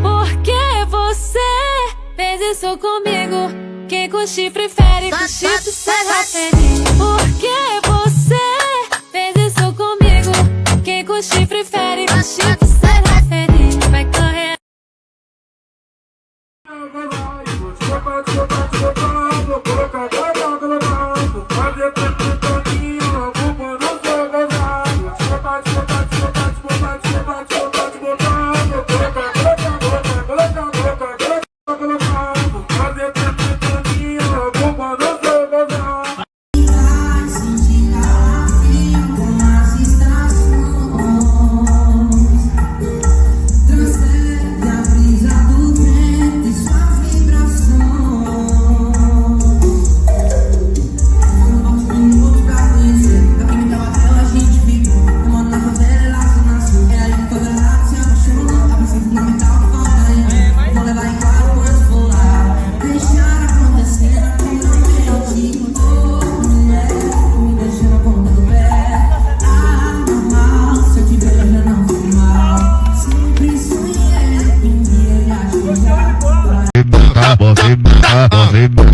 Por que você fez isso comigo? Quem com chifre prefere com chifre será feliz. Por que você fez isso comigo? Quem com chifre prefere com chifre será feliz. Vai correr.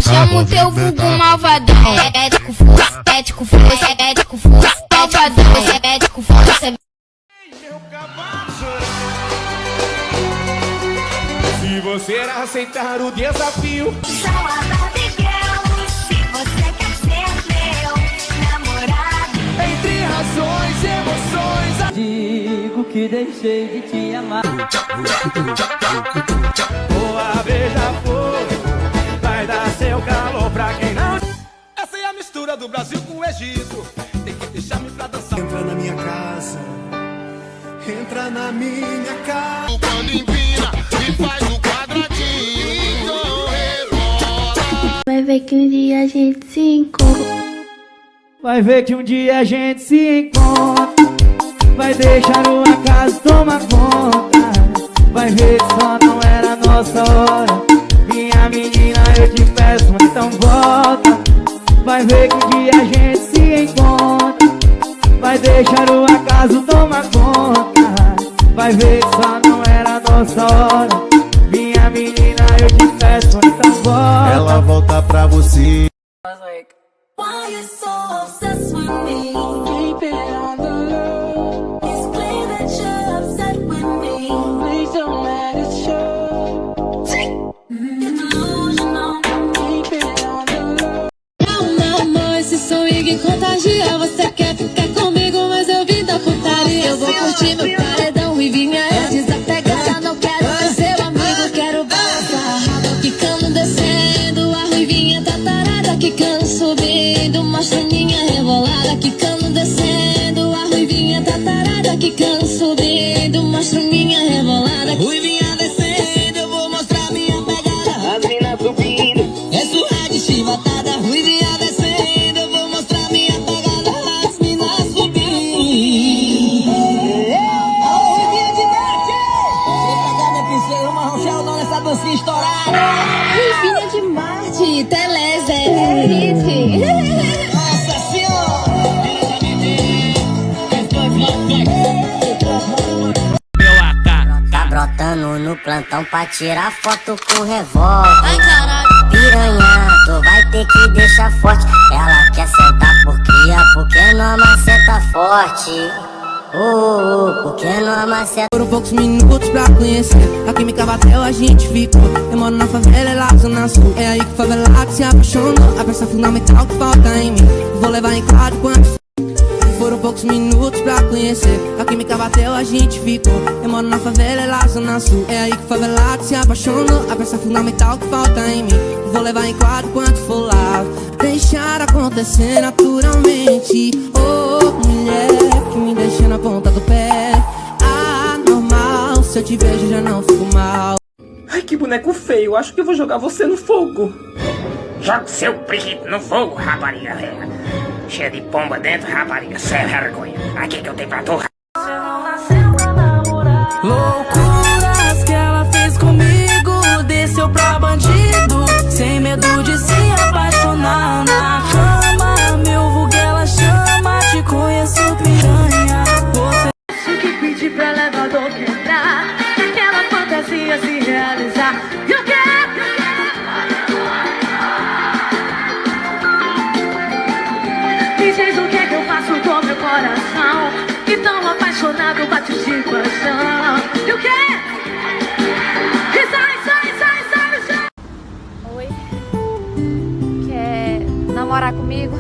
Chama o teu vulgo malvadão. Ético força, ético força, ético força, malvadão, ético força. Se você aceitar o desafio, se você quer ser meu namorado. entre razões e emoções, Digo que deixei de te amar. boa beija-flor vai dar seu calor pra quem não. Essa é a mistura do Brasil com o Egito. Tem que deixar-me pra dançar. Entra na minha casa, entra na minha casa. Quando empina e faz o quadradinho, rebola. Vai ver que um dia a gente se encontra. Vai ver que um dia a gente se encontra. Vai deixar o acaso tomar conta. Vai ver que só não era a nossa hora. Minha menina, eu te peço, então volta. Vai ver que um dia a gente se encontra. Vai deixar o acaso tomar conta. Vai ver que só não era a nossa hora. Minha menina, eu te peço, então volta. Ela volta pra você. Why you so obsessed with me? Keep it on the low. It's clear that you're upset with me. Please don't let it show. It's delusional. Keep it on the low. Não, amor, esse swing contagia. Você quer ficar comigo, mas eu vim da putaria. Eu vou curtir meu paredão e vir minha desapegar. Não quero ser seu amigo, quero balançar. Quicando, descendo, a ruivinha tá tarada. Quicando, subindo, mostra minha rebolada. Quicando, descendo, a ruivinha tá tarada. Quicando, subindo, mostra minha rebolada. Ruivinha descendo, eu vou mostrar minha pegada. As minas subindo, é surra de chibatada. Ruivinha descendo, eu vou mostrar minha pegada. As minas subindo. Ruivinha de Marte, vem pra cá, minha princesa, uma rochela, não nessa dancinha estourada. Ruivinha de Marte, Telezerite. Nossa senhora! Tá brotando no plantão pra tirar foto com revólver. Ai, caralho. Piranha, tu vai ter que deixar forte. Ela quer sentar por cria, porque não amaceta forte. Porque não amaceta. Foram poucos minutos pra conhecer. A química bateu, a gente ficou. Eu moro na favela, é lá zona sul. É aí que o favelado se apaixonou. A peça fundamental que falta em mim. Vou levar em claro quanto. Foram poucos minutos pra conhecer. A química bateu, a gente ficou. Eu moro na favela, é lá zona sul. É aí que o favelado se apaixonou. A peça fundamental que falta em mim. Vou levar em claro quanto for lá. Deixar acontecer naturalmente. Oh, mulher que me deixa na ponta do pé. Ah, normal, se eu te vejo já não fico mal. Ai, que boneco feio, acho que eu vou jogar você no fogo. Joga seu periquito no fogo, rapariga. Cheia de pomba dentro, rapariga. Sem vergonha. Aqui que eu tenho pra tu. Loucuras que ela fez comigo, desceu pra bandido, sem medo de se apaixonar na cama. Meu vulgo ela chama, te conheço piranha. Você Acho que pedi pra elevador quebrar. Aquela fantasia se lado bate de paixão. E o quê? E sai no chão. Oi, quer namorar comigo?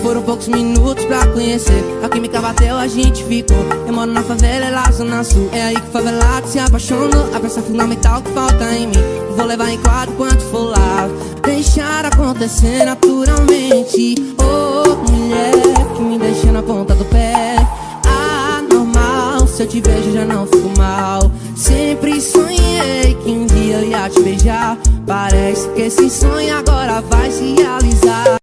Foram poucos minutos pra conhecer, a química bateu, a gente ficou. Eu moro na favela, é lá zona sul. É aí que o favelado se apaixonou. A peça fundamental que falta em mim, vou levar em quadro quanto for lá. Deixar acontecer naturalmente. Oh, mulher que me deixa na ponta do pé. Ah, normal, se eu te vejo já não fico mal. Sempre sonhei que um dia eu ia te beijar. Parece que esse sonho agora vai se realizar.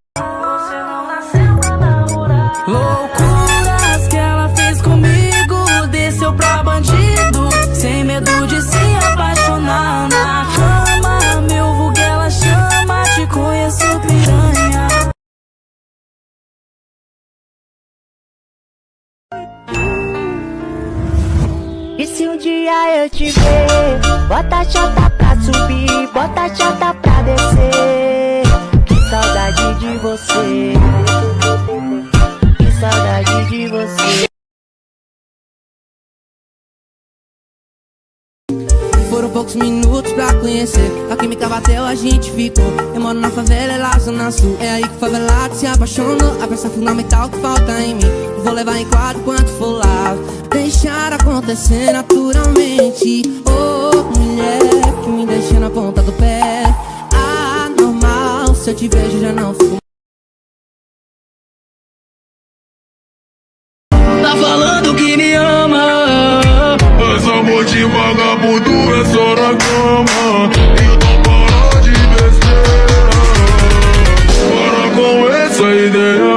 Loucuras que ela fez comigo, desceu pra bandido, sem medo de se apaixonar na cama. Meu vulgo ela chama, te conheço piranha. E se um dia eu te ver, bota a chota pra subir, bota a chota pra descer. Que saudade de você, que saudade de você. Foram poucos minutos pra conhecer, a química bateu, a gente ficou. Eu moro na favela, é lá zona sul. É aí que o favelado se apaixonou. A peça fundamental que falta em mim, vou levar em quadro quanto for lá. Deixar acontecer naturalmente. Oh, mulher que me deixa na ponta do pé. Ah, normal, se eu te vejo já não fico. Tá falando que me ama, Mas amor de vagabundo é só na cama. Então para de besteira, para com essa ideia.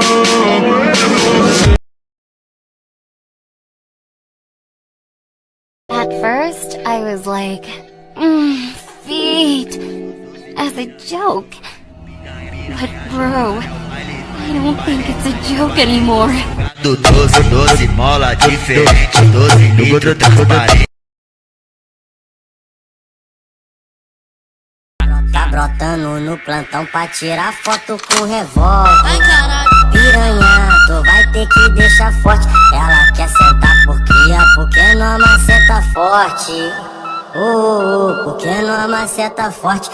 At first, I was like, feet, as a joke. But bro, I don't think it's a joke anymore. Do 12 mola diferente, 12 litros transparente. Tá brotando no plantão pra tirar foto com revólver. Ai, caralho. Piranha, tu vai ter que deixar forte. Ela quer sentar por cria, porque não maceta forte. Porque não maceta forte.